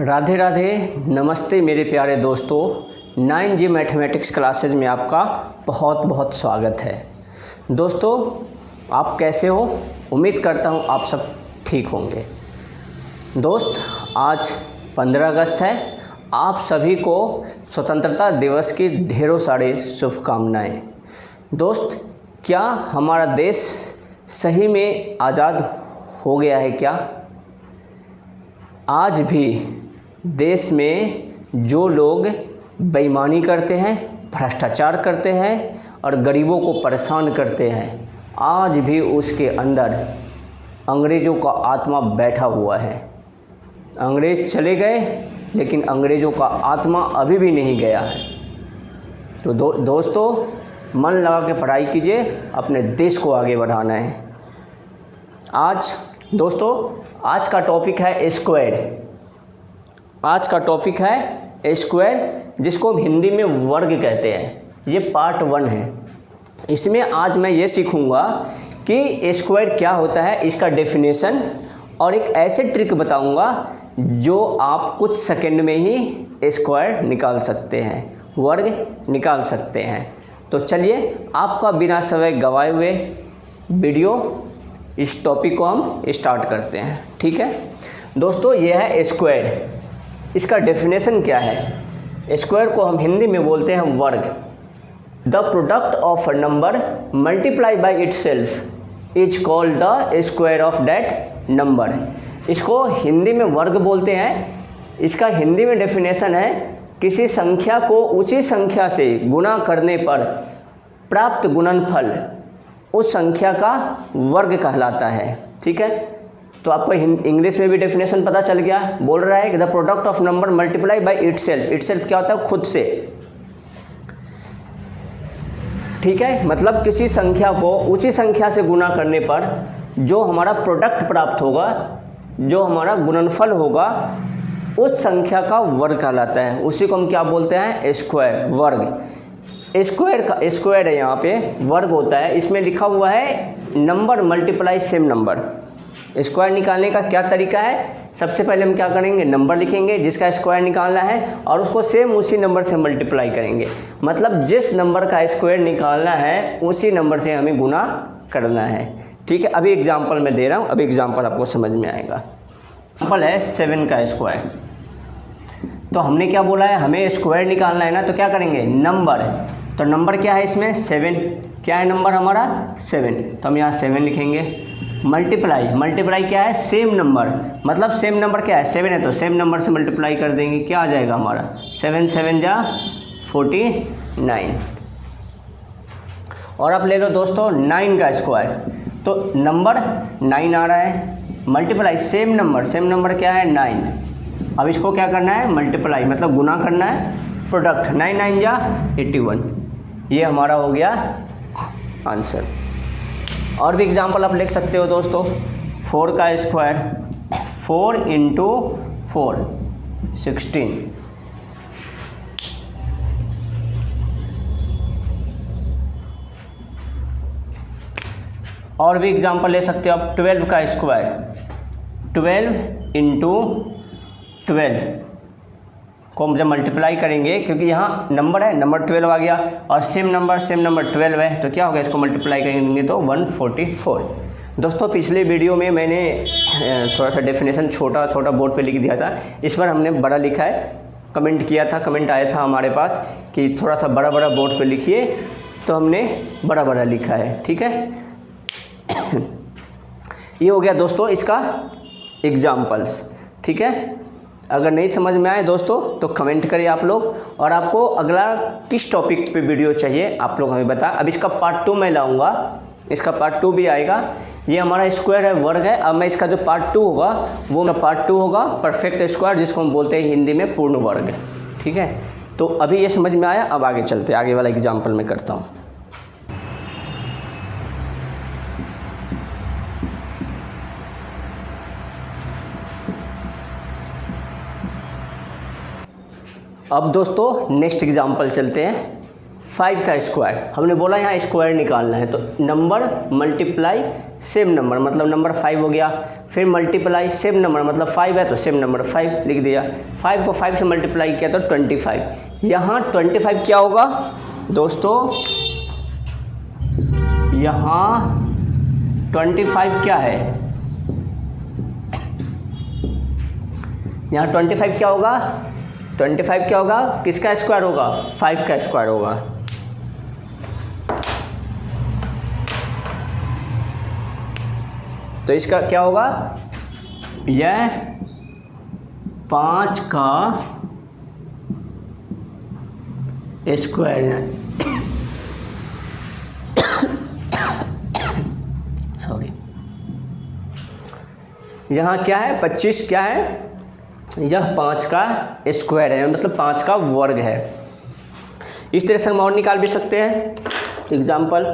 राधे राधे, नमस्ते मेरे प्यारे दोस्तों। 9G मैथमेटिक्स क्लासेज में आपका बहुत बहुत स्वागत है। दोस्तों, आप कैसे हो? उम्मीद करता हूँ आप सब ठीक होंगे। दोस्त, आज 15 अगस्त है। आप सभी को स्वतंत्रता दिवस की ढेरों सारी शुभकामनाएं। दोस्त, क्या हमारा देश सही में आज़ाद हो गया है क्या? आज भी देश में जो लोग बेईमानी करते हैं, भ्रष्टाचार करते हैं और गरीबों को परेशान करते हैं, आज भी उसके अंदर अंग्रेज़ों का आत्मा बैठा हुआ है। अंग्रेज़ चले गए, लेकिन अंग्रेज़ों का आत्मा अभी भी नहीं गया है। तो दोस्तों, मन लगा के पढ़ाई कीजिए, अपने देश को आगे बढ़ाना है। आज का टॉपिक है स्क्वायर। आज का टॉपिक है स्क्वायर, जिसको हम हिंदी में वर्ग कहते हैं। ये पार्ट 1 है। इसमें आज मैं ये सीखूंगा कि स्क्वायर क्या होता है, इसका डेफिनेशन, और एक ऐसे ट्रिक बताऊंगा जो आप कुछ सेकंड में ही स्क्वायर निकाल सकते हैं, वर्ग निकाल सकते हैं। तो चलिए, आपका बिना समय गवाए हुए वीडियो इस टॉपिक को हम स्टार्ट करते हैं। ठीक है दोस्तों, ये है स्क्वायर। इसका डेफिनेशन क्या है? स्क्वायर को हम हिंदी में बोलते हैं वर्ग। The product of a number multiply by itself is called the square of that number. इसको हिंदी में वर्ग बोलते हैं। इसका हिंदी में डेफिनेशन है, किसी संख्या को उसी संख्या से गुणा करने पर प्राप्त गुणनफल उस संख्या का वर्ग कहलाता है। ठीक है, तो आपको इंग्लिश में भी डेफिनेशन पता चल गया। बोल रहा है कि the product of number multiply by itself. Itself क्या होता है? खुद से। ठीक है, मतलब किसी संख्या को उसी संख्या से गुणा करने पर जो हमारा प्रोडक्ट प्राप्त होगा, जो हमारा गुणनफल होगा, उस संख्या का वर्ग कहलाता है। उसी को हम क्या बोलते हैं? स्क्वायर, वर्ग। स्क्वायर है, यहाँ पे वर्ग होता है। इसमें लिखा हुआ है number multiply same number. Square निकालने का क्या तरीका है? सबसे पहले हम क्या करेंगे? नंबर लिखेंगे जिसका स्क्वायर निकालना है, और उसको सेम उसी नंबर से मल्टीप्लाई करेंगे। मतलब जिस नंबर का स्क्वायर निकालना है उसी नंबर से हमें गुना करना है। ठीक है, अभी एग्जांपल मैं दे रहा हूँ, अभी एग्जांपल आपको समझ में आएगा। एग्जांपल है 7 का स्क्वायर। तो हमने क्या बोला है? हमें स्क्वायर निकालना है ना, तो क्या करेंगे? नंबर। तो नंबर क्या है इसमें? 7। क्या है नंबर हमारा? 7। तो हम यहाँ 7 लिखेंगे। मल्टीप्लाई क्या है? Same number. मतलब सेम नंबर क्या है? 7 है, तो सेम नंबर से मल्टीप्लाई कर देंगे। क्या आ जाएगा हमारा? 7 7 जा 49। और अब ले लो दोस्तों 9 का स्क्वायर। तो नंबर 9 आ रहा है, मल्टीप्लाई सेम नंबर क्या है? 9। अब इसको क्या करना है? मल्टीप्लाई, मतलब गुना करना है। प्रोडक्ट 9 9 जा 81। ये हमारा हो गया आंसर। और भी एग्जांपल आप लिख सकते हो दोस्तों। 4 का स्क्वायर, 4 × 4 16। और भी एग्जांपल ले सकते हो आप। 12 का स्क्वायर, 12 × 12 को जब मल्टीप्लाई करेंगे, क्योंकि यहाँ नंबर है, नंबर 12 आ गया, और सेम नंबर 12 है, तो क्या होगा? इसको मल्टीप्लाई करेंगे तो 144। दोस्तों, पिछले वीडियो में मैंने थोड़ा सा डेफिनेशन छोटा बोर्ड पे लिख दिया था। इस बार हमने बड़ा लिखा है। कमेंट आया था हमारे पास कि थोड़ा सा बड़ा बोर्ड पे लिखिए, तो हमने बड़ा लिखा है। ठीक है ये हो गया दोस्तों इसका एग्जाम्पल्स। ठीक है, अगर नहीं समझ में आए दोस्तों तो कमेंट करिए आप लोग, और आपको अगला किस टॉपिक पे वीडियो चाहिए आप लोग हमें बताएं। अब इसका पार्ट 2 मैं लाऊंगा, इसका पार्ट 2 भी आएगा। ये हमारा स्क्वायर है, वर्ग है। अब मैं इसका जो पार्ट 2 होगा वो पार्ट 2 होगा परफेक्ट स्क्वायर, जिसको हम बोलते हैं हिंदी में पूर्ण वर्ग। ठीक है, तो अभी ये समझ में आया। अब आगे चलते, आगे वाला एग्जाम्पल मैं करता हूँ। अब दोस्तों नेक्स्ट एग्जाम्पल चलते हैं। 5 का स्क्वायर, हमने बोला यहाँ स्क्वायर निकालना है, तो नंबर मल्टीप्लाई सेम नंबर मतलब नंबर 5 हो गया, फिर मल्टीप्लाई सेम नंबर मतलब 5 है तो सेम नंबर 5 लिख दिया, 5 को 5 से मल्टीप्लाई किया तो 25। यहाँ 25 क्या होगा दोस्तों, यहाँ 25 क्या है, यहाँ 25 क्या होगा, 25 क्या होगा, किसका स्क्वायर होगा, 5 का स्क्वायर होगा। तो इसका क्या होगा, यह 5 का स्क्वायर है, सॉरी, यहाँ क्या है 25 क्या है, यह 5 का स्क्वायर है मतलब 5 का वर्ग है। इस तरह से हम और निकाल भी सकते हैं। एग्जाम्पल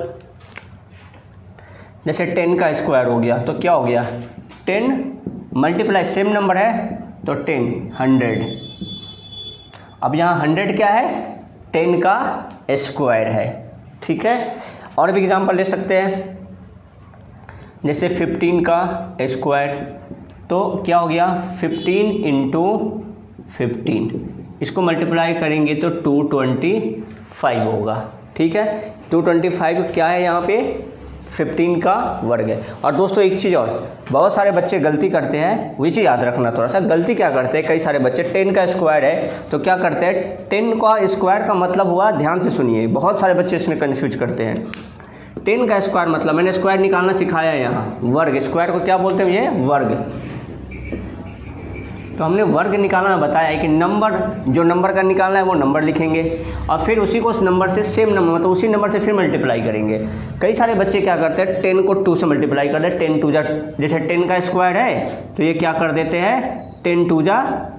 जैसे 10 का स्क्वायर हो गया तो क्या हो गया, 10 मल्टीप्लाई सेम नंबर है तो 10 100। अब यहाँ 100 क्या है, 10 का स्क्वायर है। ठीक है, और भी एग्जाम्पल ले सकते हैं, जैसे 15 का स्क्वायर तो क्या हो गया 15 इंटू 15, इसको मल्टीप्लाई करेंगे तो 225 होगा। ठीक है, 225 क्या है यहाँ पे 15 का वर्ग है। और दोस्तों एक चीज़ और, बहुत सारे बच्चे गलती करते हैं, वही चीज़ याद रखना थोड़ा सा, गलती क्या करते हैं कई सारे बच्चे 10 का स्क्वायर है तो क्या करते हैं, 10 का स्क्वायर का मतलब हुआ, ध्यान से सुनिए, बहुत सारे बच्चे इसमें कन्फ्यूज करते हैं। 10 का स्क्वायर मतलब मैंने स्क्वायर निकालना सिखाया है यहाँ, वर्ग, स्क्वायर को क्या बोलते हैं ये वर्ग। तो हमने वर्ग निकालना बताया है कि नंबर, जो नंबर का निकालना है वो नंबर लिखेंगे और फिर उसी को उस नंबर से सेम नंबर मतलब उसी नंबर से फिर मल्टीप्लाई करेंगे। कई सारे बच्चे क्या करते हैं 10 को 2 से मल्टीप्लाई कर देते हैं, 10 2 जा, जैसे 10 का स्क्वायर है तो ये क्या कर देते हैं 10 2 जा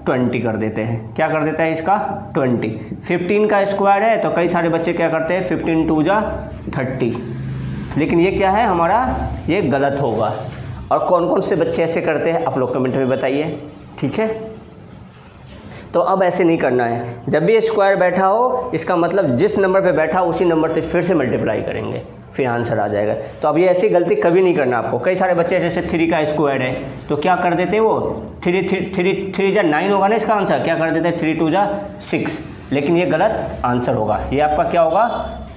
20 कर देते हैं, क्या कर देता है इसका 20। 15 का स्क्वायर है तो कई सारे बच्चे क्या करते हैं 15 2 जा 30, लेकिन ये क्या है हमारा, ये गलत होगा। और कौन कौन से बच्चे ऐसे करते हैं आप लोग कमेंट में बताइए। ठीक है, तो अब ऐसे नहीं करना है, जब भी स्क्वायर बैठा हो इसका मतलब जिस नंबर पे बैठा उसी नंबर से फिर से मल्टीप्लाई करेंगे, फिर आंसर आ जाएगा। तो अब ये ऐसी गलती कभी नहीं करना आपको। कई सारे बच्चे जैसे 3 का स्क्वायर है तो क्या कर देते हैं वो 3 जा 9 होगा ना इसका आंसर, क्या कर देते हैं 3 2 जा 6, लेकिन ये गलत आंसर होगा, ये आपका क्या होगा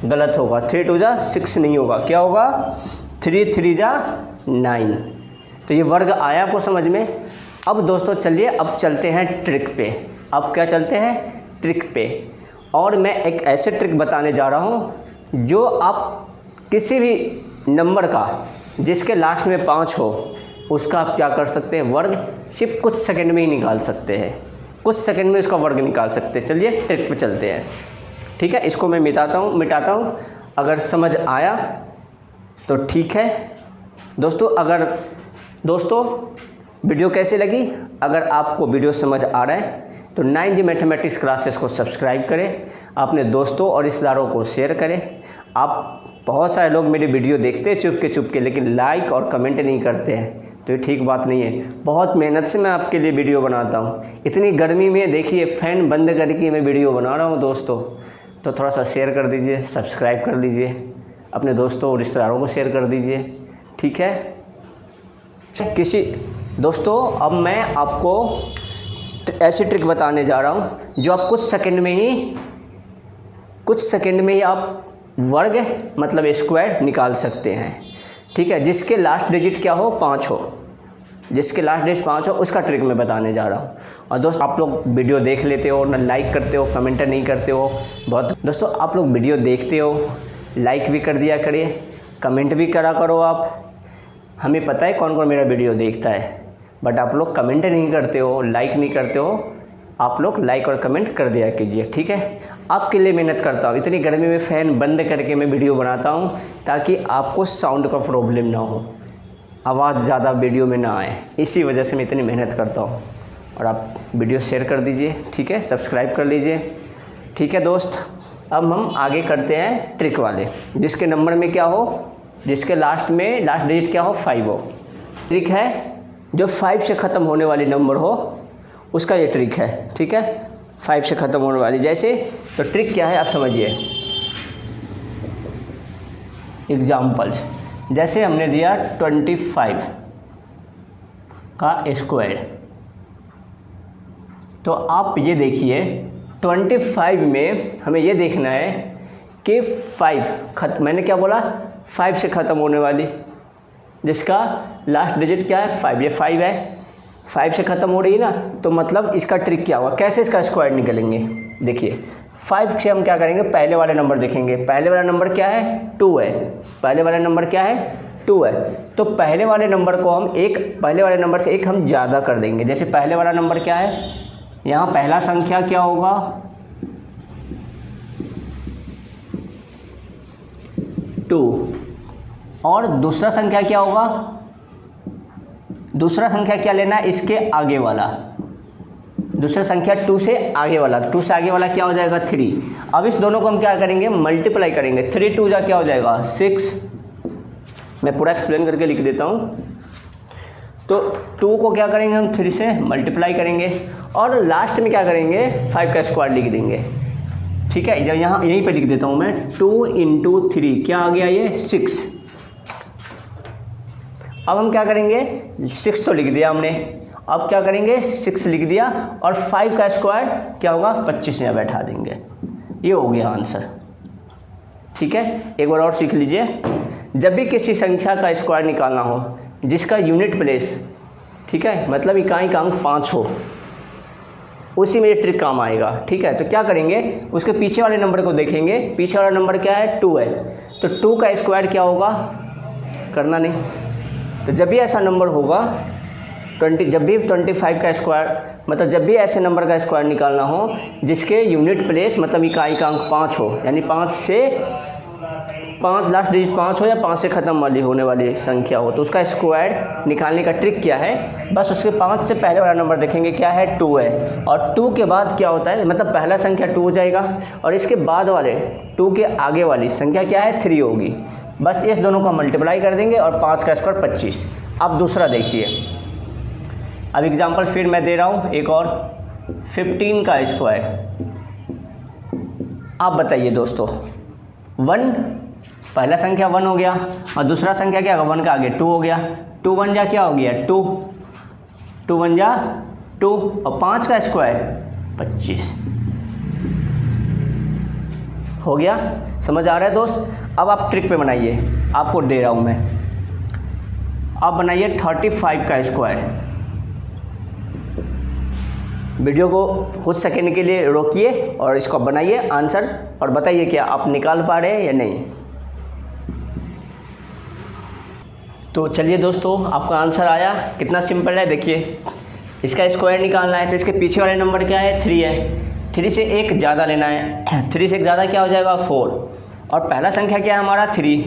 गलत होगा, 3 2 जा 6 नहीं होगा, क्या होगा 3 3 जा 9। तो ये वर्ग आया आपको समझ में। अब दोस्तों चलिए अब चलते हैं ट्रिक पे। अब क्या चलते हैं ट्रिक पे, और मैं एक ऐसे ट्रिक बताने जा रहा हूँ जो आप किसी भी नंबर का जिसके लास्ट में 5 हो उसका आप क्या कर सकते हैं वर्ग सिर्फ कुछ सेकंड में ही निकाल सकते हैं, कुछ सेकंड में उसका वर्ग निकाल सकते हैं। चलिए ट्रिक पे चलते हैं। ठीक है, इसको मैं मिटाता हूँ, अगर समझ आया तो ठीक है। दोस्तों वीडियो कैसी लगी, अगर आपको वीडियो समझ आ रहा है तो 9G मैथमेटिक्स क्लासेस को सब्सक्राइब करें, अपने दोस्तों और रिश्तेदारों को शेयर करें। आप बहुत सारे लोग मेरी वीडियो देखते हैं चुप के लेकिन लाइक और कमेंट नहीं करते हैं, तो ये ठीक बात नहीं है। बहुत मेहनत से मैं आपके लिए वीडियो बनाता हूँ, इतनी गर्मी में देखिए फ़ैन बंद करके मैं वीडियो बना रहा हूँ दोस्तों, तो थोड़ा सा शेयर कर दीजिए, सब्सक्राइब कर लीजिए, अपने दोस्तों और रिश्तेदारों को शेयर कर दीजिए। ठीक है दोस्तों, अब मैं आपको ऐसी ट्रिक बताने जा रहा हूँ जो आप कुछ सेकंड में ही आप वर्ग मतलब स्क्वायर निकाल सकते हैं। ठीक है, जिसके लास्ट डिजिट क्या हो 5 हो, जिसके लास्ट डिजिट 5 हो उसका ट्रिक मैं बताने जा रहा हूँ। और दोस्तों आप लोग वीडियो देख लेते हो ना, लाइक करते हो, कमेंट नहीं करते हो। बहुत दोस्तों आप लोग वीडियो देखते हो, लाइक भी कर दिया करिए, कमेंट भी करा करो। आप हमें पता है कौन कौन मेरा वीडियो देखता है, बट आप लोग कमेंट नहीं करते हो, लाइक नहीं करते हो। आप लोग लाइक और कमेंट कर दिया कीजिए। ठीक है, आपके लिए मेहनत करता हूँ, इतनी गर्मी में फ़ैन बंद करके मैं वीडियो बनाता हूँ ताकि आपको साउंड का प्रॉब्लम ना हो, आवाज़ ज़्यादा वीडियो में ना आए, इसी वजह से मैं इतनी मेहनत करता हूँ। और आप वीडियो शेयर कर दीजिए, ठीक है, सब्सक्राइब कर लीजिए। ठीक है दोस्त, अब हम आगे करते हैं ट्रिक वाले, जिसके नंबर में क्या हो, जिसके लास्ट डिजिट क्या हो 5 हो। ट्रिक है जो 5 से ख़त्म होने वाली नंबर हो उसका ये ट्रिक है। ठीक है, 5 से ख़त्म होने वाली, जैसे तो ट्रिक क्या है आप समझिए। एग्जाम्पल्स, जैसे हमने दिया 25 का स्क्वायर, तो आप ये देखिए 25 में हमें ये देखना है कि 5 मैंने क्या बोला, 5 से ख़त्म होने वाली, जिसका लास्ट डिजिट क्या है 5, ये 5 है, 5 से ख़त्म हो रही है ना, तो मतलब इसका ट्रिक क्या हुआ, कैसे इसका स्क्वायर निकलेंगे। देखिए 5 से हम क्या करेंगे, पहले वाले नंबर देखेंगे, पहले वाला नंबर क्या है 2 है, पहले वाला नंबर क्या है 2 है, तो पहले वाले नंबर को हम पहले वाले नंबर से एक हम ज़्यादा कर देंगे। जैसे पहले वाला नंबर क्या है, यहाँ पहला संख्या क्या होगा 2, और दूसरा संख्या क्या होगा, दूसरा संख्या क्या लेना है, इसके आगे वाला, दूसरा संख्या 2 से आगे वाला, 2 से आगे वाला क्या हो जाएगा 3। अब इस दोनों को हम क्या करेंगे, मल्टीप्लाई करेंगे, 3 2 जा क्या हो जाएगा 6। मैं पूरा एक्सप्लेन करके लिख देता हूँ। तो 2 को क्या करेंगे हम 3 से मल्टीप्लाई करेंगे, और लास्ट में क्या करेंगे 5 का स्क्वायर लिख देंगे। ठीक है, जब यहाँ यहीं पे लिख देता हूँ मैं, 2 × 3 क्या आ गया ये 6। अब हम क्या करेंगे, 6 तो लिख दिया हमने, अब क्या करेंगे 6 लिख दिया, और 5 का स्क्वायर क्या होगा 25 यहाँ बैठा देंगे। ये हो गया आंसर। ठीक है, एक बार और सीख लीजिए, जब भी किसी संख्या का स्क्वायर निकालना हो जिसका यूनिट प्लेस, ठीक है, मतलब इकाई का अंक 5 हो, उसी में ये ट्रिक काम आएगा। ठीक है, तो क्या करेंगे, उसके पीछे वाले नंबर को देखेंगे, पीछे वाला नंबर क्या है 2 है, तो 2 का स्क्वायर क्या होगा, करना नहीं, तो जब भी ऐसा नंबर होगा 20, जब भी 25 का स्क्वायर, मतलब जब भी ऐसे नंबर का स्क्वायर निकालना हो जिसके यूनिट प्लेस मतलब इकाई का अंक 5 हो, यानी 5 से 5 लास्ट डिजिट 5 हो या 5 से ख़त्म वाली होने वाली संख्या हो, तो उसका स्क्वायर निकालने का ट्रिक क्या है, बस उसके 5 से पहले वाला नंबर देखेंगे क्या है 2 है, और 2 के बाद क्या होता है, मतलब पहला संख्या 2 हो जाएगा, और इसके बाद वाले 2 के आगे वाली संख्या क्या है 3 होगी। बस इस दोनों को मल्टीप्लाई कर देंगे, और 5 का स्क्वायर 25। अब दूसरा देखिए, अब एग्जांपल फिर मैं दे रहा हूँ एक और, 15 का स्क्वायर। आप बताइए दोस्तों, 1 पहला संख्या 1 हो गया, और दूसरा संख्या क्या होगा 1 का आगे 2 हो गया, 2 1 जा क्या हो गया 2, 2 1 जा 2, और 5 का स्क्वायर 25 हो गया। समझ आ रहा है दोस्त। अब आप ट्रिक पे बनाइए, आपको दे रहा हूँ मैं, आप बनाइए 35 का स्क्वायर। वीडियो को कुछ सेकंड के लिए रोकिए और इसको बनाइए आंसर, और बताइए क्या आप निकाल पा रहे हैं या नहीं। तो चलिए दोस्तों, आपका आंसर आया, कितना सिंपल है। देखिए इसका स्क्वायर निकालना है, तो इसके पीछे वाले नंबर क्या है 3 है, 3 से एक ज़्यादा लेना है, 3 से एक ज़्यादा क्या हो जाएगा 4, और पहला संख्या क्या है हमारा 3,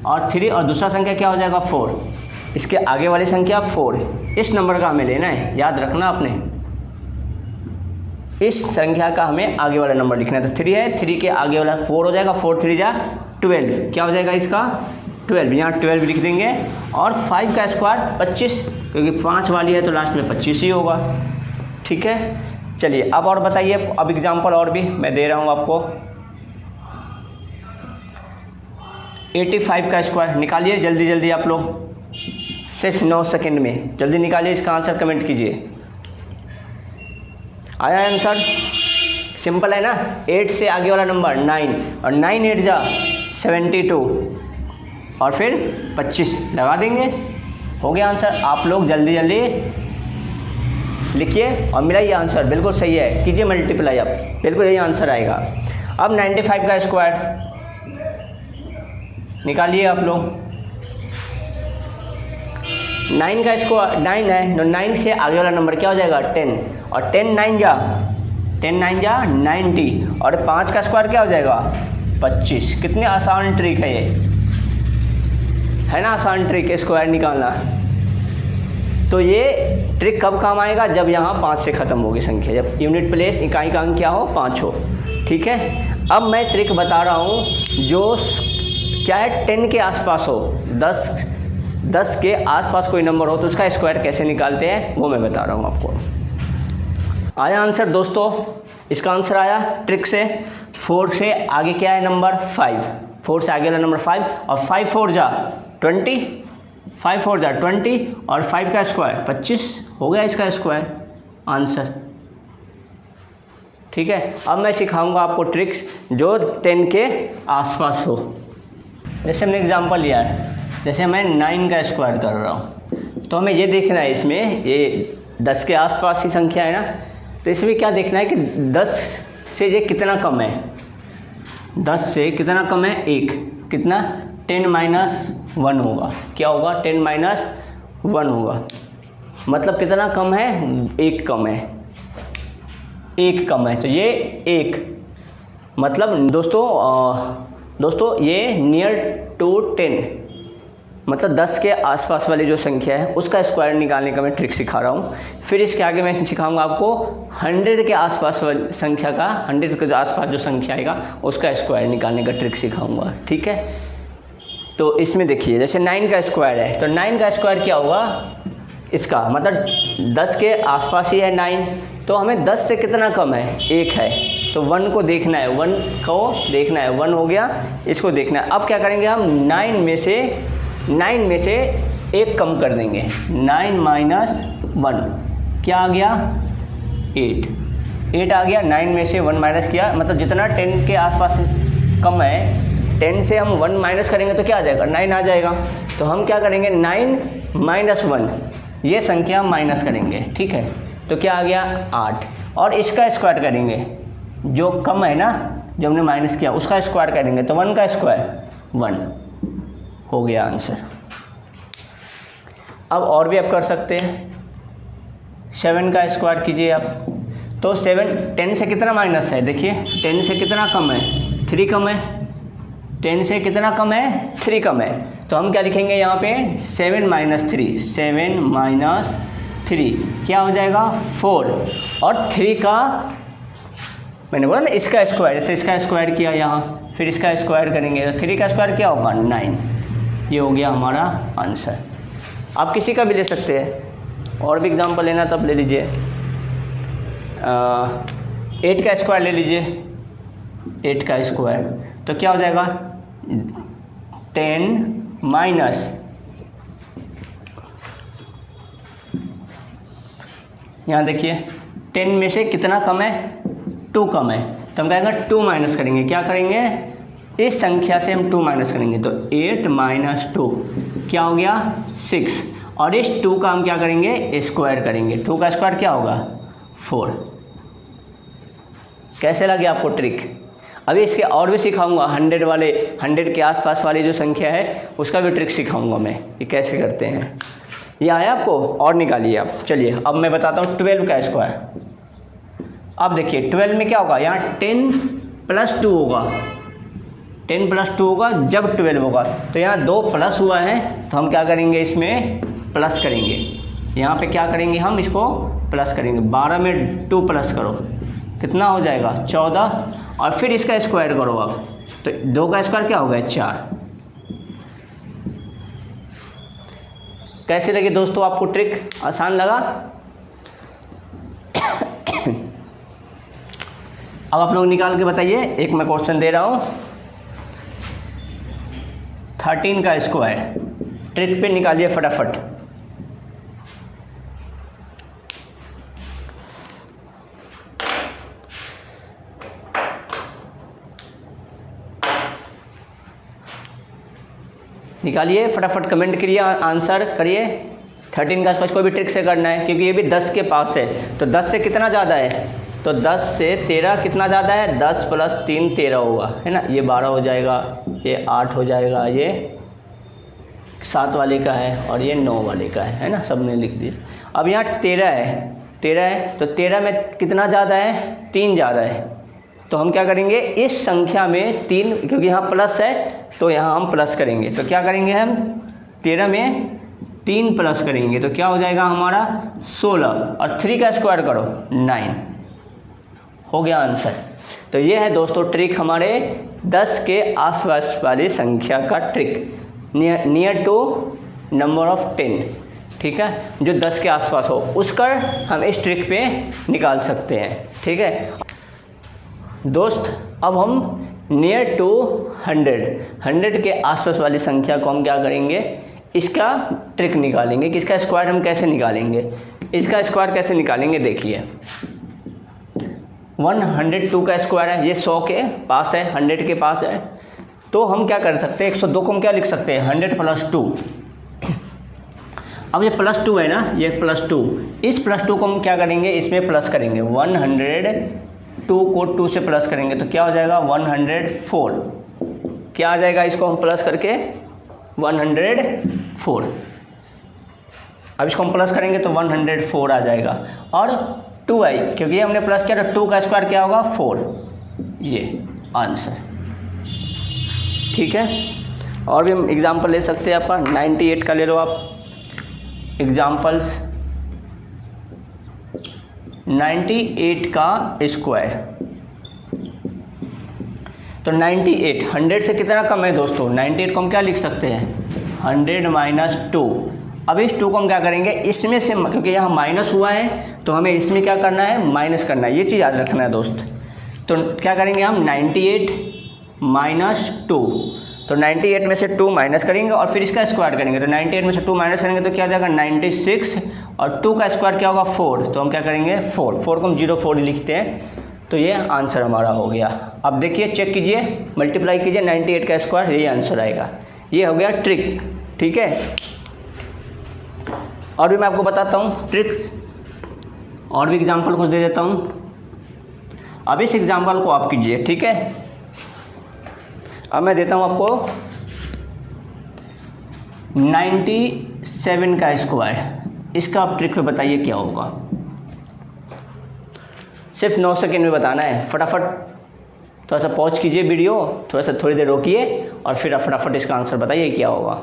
और दूसरा संख्या क्या हो जाएगा 4, इसके आगे वाली संख्या 4, इस नंबर का हमें लेना है, याद रखना आपने, इस संख्या का हमें आगे वाला नंबर लिखना है। तो 3 है, 3 के आगे वाला 4 हो जाएगा, 4 3 जा 12, क्या हो जाएगा इसका 12, यहाँ 12 लिख देंगे, और 5 का स्क्वायर 25, क्योंकि 5 वाली है तो लास्ट में 25 ही होगा। ठीक है, चलिए अब और बताइए, अब एग्जांपल और भी मैं दे रहा हूँ आपको। 85 का स्क्वायर निकालिए जल्दी जल्दी आप लोग, सिर्फ 9 सेकंड में जल्दी निकालिए, इसका आंसर कमेंट कीजिए। आया आंसर, सिंपल है ना। 8 से आगे वाला नंबर 9, और 9 8 जा 72, और फिर 25 लगा देंगे, हो गया आंसर। आप लोग जल्दी जल्दी लिखिए और मिलाइए आंसर, बिल्कुल सही है, कीजिए मल्टीप्लाई, अब बिल्कुल यही आंसर आएगा। अब 95 का स्क्वायर निकालिए आप लोग। 9 का स्क्वायर 9 है, तो 9 से आगे वाला नंबर क्या हो जाएगा 10, और 10 9 जा 90, और 5 का स्क्वायर क्या हो जाएगा 25। कितनी आसान ट्रिक है ये, है ना, आसान ट्रिक स्क्वायर निकालना। तो ये ट्रिक कब काम आएगा, जब यहाँ 5 से ख़त्म होगी संख्या, जब यूनिट प्लेस इकाई का अंक क्या हो 5 हो। ठीक है, अब मैं ट्रिक बता रहा हूँ जो क्या है 10 के आसपास हो, 10 के आसपास कोई नंबर हो तो उसका स्क्वायर कैसे निकालते हैं वो मैं बता रहा हूँ आपको। आया आंसर दोस्तों, इसका आंसर आया ट्रिक से। 4 से आगे क्या है नंबर 5, 4 से आगे वाला नंबर 5, और 5 4 जा 20, 5 4 जा 20, और 5 का स्क्वायर 25, हो गया इसका स्क्वायर आंसर। ठीक है, अब मैं सिखाऊंगा आपको ट्रिक्स जो 10 के आसपास हो। जैसे हमने एग्जांपल लिया है, जैसे मैं 9 का स्क्वायर कर रहा हूँ, तो हमें ये देखना है, इसमें ये 10 के आसपास की संख्या है ना, तो इसमें क्या देखना है कि 10 से ये कितना कम है, 10 से कितना कम है, 1, कितना 10 - 1 होगा, क्या होगा 10 - 1 होगा, मतलब कितना कम है, 1 कम है, 1 कम है, तो ये 1, मतलब दोस्तों ये नियर टू 10, मतलब 10 के आसपास वाली जो संख्या है उसका स्क्वायर निकालने का मैं ट्रिक सिखा रहा हूँ। फिर इसके आगे मैं सिखाऊंगा आपको 100 के आसपास वाली संख्या का, 100 के आसपास जो संख्या आएगा उसका स्क्वायर निकालने का ट्रिक सिखाऊंगा। ठीक है, तो इसमें देखिए जैसे 9 का स्क्वायर है, तो 9 का स्क्वायर क्या होगा, इसका मतलब 10 के आसपास ही है 9, तो हमें 10 से कितना कम है, 1 है, तो 1 को देखना है, 1 को देखना है, 1 हो गया, इसको देखना है। अब क्या करेंगे हम, 9 में से 1 कम कर देंगे, 9 - 1 क्या आ गया, 8 आ गया, 9 में से 1 माइनस किया, मतलब जितना 10 के आसपास कम है, 10 से हम 1 माइनस करेंगे तो क्या आ जाएगा, 9 आ जाएगा। तो हम क्या करेंगे, 9 - 1 ये संख्या हम माइनस करेंगे। ठीक है, तो क्या आ गया 8, और इसका स्क्वायर करेंगे, जो कम है ना, जो हमने माइनस किया उसका स्क्वायर करेंगे, तो 1 का स्क्वायर 1 हो गया आंसर। अब और भी आप कर सकते हैं, 7 का स्क्वायर कीजिए आप, तो 10 से कितना माइनस है, देखिए 10 से कितना कम है, 3 कम है, 10 से कितना कम है, 3 कम है, तो हम क्या लिखेंगे यहाँ पे 7 - 3, 7 - 3 क्या हो जाएगा 4, और 3 का मैंने बोला ना इसका स्क्वायर, जैसे इसका स्क्वायर किया यहाँ, फिर इसका स्क्वायर करेंगे तो 3 का स्क्वायर क्या होगा 9, ये हो गया हमारा आंसर। आप किसी का भी ले सकते हैं, और भी एग्जांपल लेना तब ले लीजिए, 8 का स्क्वायर ले लीजिए, 8 का स्क्वायर तो क्या हो जाएगा 10 माइनस, यहाँ देखिए 10 में से कितना कम है, 2 कम है, तो हम कहेंगे 2 माइनस करेंगे, क्या करेंगे, इस संख्या से हम 2 माइनस करेंगे, तो 8 - 2 क्या हो गया 6, और इस 2 का हम क्या करेंगे, स्क्वायर करेंगे, 2 का स्क्वायर क्या होगा 4। कैसे लगे आपको ट्रिक? अभी इसके और भी सिखाऊंगा, 100 के आसपास वाली जो संख्या है उसका भी ट्रिक सिखाऊंगा मैं, ये कैसे करते हैं। ये आया आपको, और निकालिए आप। चलिए अब मैं बताता हूँ 12 का स्क्वायर। अब देखिए 12 में क्या होगा, यहाँ 10 + 2 होगा, 10 + 2 होगा जब 12 होगा, तो यहाँ 2 प्लस हुआ है, तो हम क्या करेंगे, इसमें प्लस करेंगे, यहाँ पे क्या करेंगे, हम इसको प्लस करेंगे, 12 में 2 प्लस करो कितना हो जाएगा 14, और फिर इसका स्क्वायर करो आप, तो 2 का स्क्वायर क्या होगा 4। कैसे लगे दोस्तों आपको ट्रिक, आसान लगा? अब आप लोग निकाल के बताइए, एक मैं क्वेश्चन दे रहा हूँ, 13 का स्क्वायर, ट्रिक पे निकालिए फटाफट। निकालिए फटाफट, कमेंट करिए, आंसर करिए। 13 का स्क्वायर कोई भी ट्रिक से करना है, क्योंकि ये भी 10 के पास है, तो 10 से कितना ज़्यादा है, तो 10 से 13 कितना ज़्यादा है, 10 + 3 13 होगा, है ना, ये 12 हो जाएगा, ये 8 हो जाएगा, ये 7 वाले का है, और ये 9 वाले का है ना, सब ने लिख दिया। अब यहाँ 13 है, तो 13 में कितना ज़्यादा है, 3 ज़्यादा है, तो हम क्या करेंगे, इस संख्या में 3, क्योंकि यहाँ प्लस है तो यहाँ हम प्लस करेंगे, तो क्या करेंगे हम 13 में 3 प्लस करेंगे, तो क्या हो जाएगा हमारा 16, और 3 का स्क्वायर करो 9, हो गया आंसर। तो ये है दोस्तों ट्रिक, हमारे 10 के आसपास वाली संख्या का trick, near to number of 10, ठीक है, जो 10 के आसपास हो उसका हम इस ट्रिक पे निकाल सकते हैं। ठीक है दोस्त, अब हम नियर टू 100 के आसपास वाली संख्या को हम क्या करेंगे, इसका ट्रिक निकालेंगे कि इसका स्क्वायर हम कैसे निकालेंगे। इसका स्क्वायर कैसे निकालेंगे, देखिए 102 का स्क्वायर है, ये 100 के पास है, 100 के पास है, तो हम क्या कर सकते हैं 102 को हम क्या लिख सकते हैं 100 + 2। अब ये +2 है ना, ये +2, इस +2 को हम क्या करेंगे, इसमें प्लस करेंगे, 102 को 2 से प्लस करेंगे तो क्या हो जाएगा 104। क्या आ जाएगा, इसको हम प्लस करके 104। अब इसको हम प्लस करेंगे तो 104 आ जाएगा, और 2i क्योंकि ये हमने प्लस किया तो 2 का स्क्वायर क्या होगा 4, ये आंसर। ठीक है, और भी हम एग्जाम्पल ले सकते हैं आपका 98 का ले लो आप एग्जाम्पल्स। 98 का स्क्वायर, तो 98 100 से कितना कम है दोस्तों, 98 को हम क्या लिख सकते हैं 100 - 2। अब इस 2 को हम क्या करेंगे, इसमें से, क्योंकि यहाँ माइनस हुआ है तो हमें इसमें क्या करना है माइनस करना है, ये चीज़ याद रखना है दोस्त। तो क्या करेंगे हम 98 - 2, तो 98 में से 2 माइनस करेंगे और फिर इसका स्क्वायर करेंगे, तो 98 में से 2 माइनस करेंगे तो क्या हो जाएगा 96, और 2 का स्क्वायर क्या होगा 4, तो हम क्या करेंगे 4 को हम 04 लिखते हैं, तो ये आंसर हमारा हो गया। अब देखिए चेक कीजिए, मल्टीप्लाई कीजिए 98 का स्क्वायर, यही आंसर आएगा। ये हो गया ट्रिक। ठीक है, और भी मैं आपको बताता हूँ ट्रिक, और भी एग्जाम्पल कुछ दे देता हूँ। अब इस एग्जाम्पल को आप कीजिए, ठीक है। अब मैं देता हूँ आपको 97 का स्क्वायर, इसका आप ट्रिक पे बताइए क्या होगा। सिर्फ 9 सेकेंड में बताना है, फटाफट थोड़ा सा पॉज कीजिए वीडियो, थोड़ा सा थोड़ी देर रोकिए और फिर आप फटाफट इसका आंसर बताइए क्या होगा।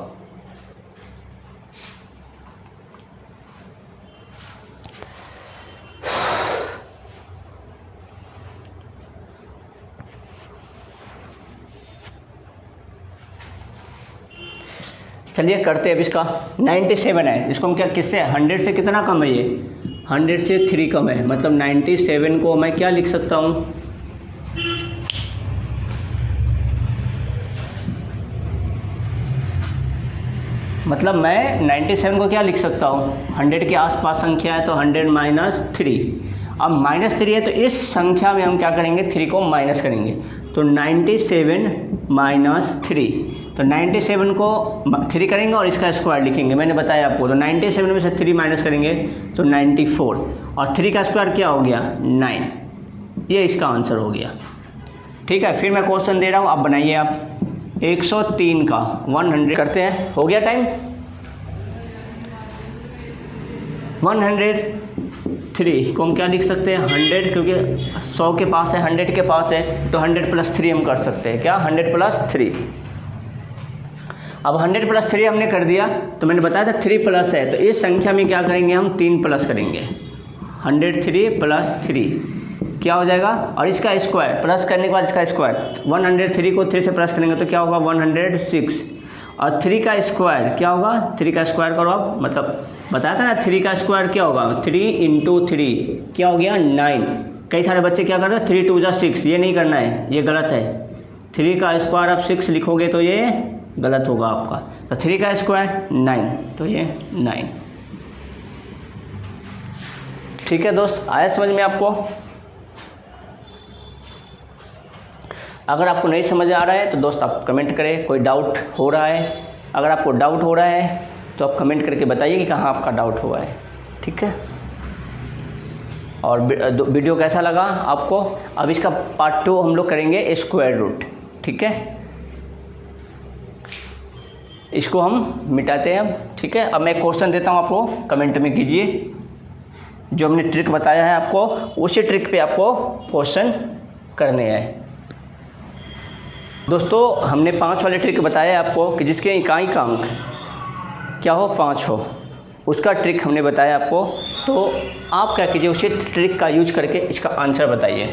चलिए करते हैं अब इसका। 97 है, इसको हम क्या किससे 100 से कितना कम है, ये 100 से 3 कम है, मतलब 97 को मैं क्या लिख सकता हूँ, मतलब मैं 97 को क्या लिख सकता हूँ 100 के आसपास संख्या है तो 100 - 3। अब -3 है तो इस संख्या में हम क्या करेंगे 3 को माइनस करेंगे, तो 97 - 3, तो 97 को 3 करेंगे और इसका स्क्वायर लिखेंगे, मैंने बताया आपको। तो 97 में से 3 माइनस करेंगे तो 94, और 3 का स्क्वायर क्या हो गया 9, ये इसका आंसर हो गया। ठीक है, फिर मैं क्वेश्चन दे रहा हूँ, आप बनाइए। आप 103 का 100 करते हैं, हो गया टाइम। 103 को हम क्या लिख सकते हैं 100, क्योंकि 100 के पास है 100 के पास है तो 100 + 3 हम कर सकते हैं, क्या 100 + 3। अब 100 + 3 हमने कर दिया, तो मैंने बताया था 3 प्लस है, तो इस संख्या में क्या करेंगे हम 3 प्लस करेंगे, 103 + 3 क्या हो जाएगा, और इसका स्क्वायर प्लस करने के बाद इसका स्क्वायर, 103 को 3 से प्लस करेंगे तो क्या होगा 106, और 3 का स्क्वायर क्या होगा, 3 का स्क्वायर करो आप, मतलब बताया था ना 3 का स्क्वायर क्या होगा 3 × 3 क्या हो गया 9। कई सारे बच्चे क्या करते हैं 3 × 2 = 6, ये नहीं करना है, ये गलत है। 3 का स्क्वायर आप 6 लिखोगे तो ये गलत होगा आपका, तो 3 का स्क्वायर 9, तो ये 9। ठीक है दोस्त, आया समझ में आपको। अगर आपको नहीं समझ आ रहा है तो दोस्त आप कमेंट करें, कोई डाउट हो रहा है, अगर आपको डाउट हो रहा है तो आप कमेंट करके बताइए कि कहाँ आपका डाउट हुआ है। ठीक है, और वीडियो कैसा लगा आपको। अब इसका पार्ट 2 हम लोग करेंगे स्क्वायर रूट। ठीक है, इसको हम मिटाते हैं अब। ठीक है, अब मैं क्वेश्चन देता हूँ आपको, कमेंट में कीजिए। जो हमने ट्रिक बताया है आपको, उसी ट्रिक पे आपको क्वेश्चन करने हैं। दोस्तों हमने 5 वाले ट्रिक बताया आपको कि जिसके इकाई का अंक क्या हो 5 हो, उसका ट्रिक हमने बताया आपको। तो आप क्या कीजिए, उसी ट्रिक का यूज करके इसका आंसर बताइए।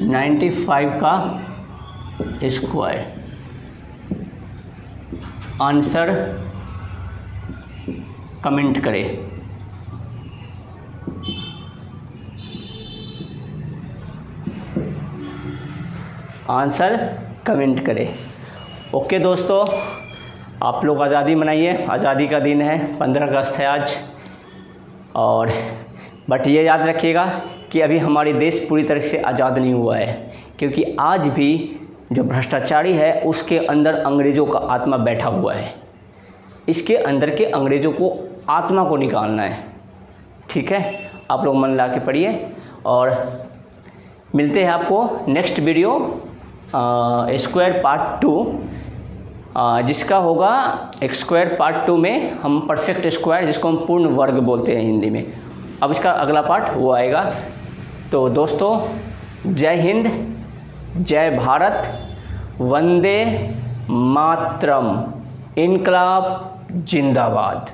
95 का स्क्वायर, आंसर कमेंट करें। आंसर कमेंट करें। ओके दोस्तों, आप लोग आज़ादी मनाइए, आज़ादी का दिन है, 15 अगस्त है आज। और बट ये याद रखिएगा कि अभी हमारे देश पूरी तरह से आज़ाद नहीं हुआ है, क्योंकि आज भी जो भ्रष्टाचारी है उसके अंदर अंग्रेज़ों का आत्मा बैठा हुआ है। इसके अंदर के अंग्रेज़ों को आत्मा को निकालना है। ठीक है, आप लोग मन ला के पढ़िए और मिलते हैं आपको नेक्स्ट वीडियो स्क्वायर पार्ट 2, जिसका होगा स्क्वायर पार्ट 2 में हम परफेक्ट स्क्वायर, जिसको हम पूर्ण वर्ग बोलते हैं हिंदी में। अब इसका अगला पार्ट वो आएगा। तो दोस्तों, जय हिंद, जय भारत, वंदे मातरम, इनकलाब जिंदाबाद।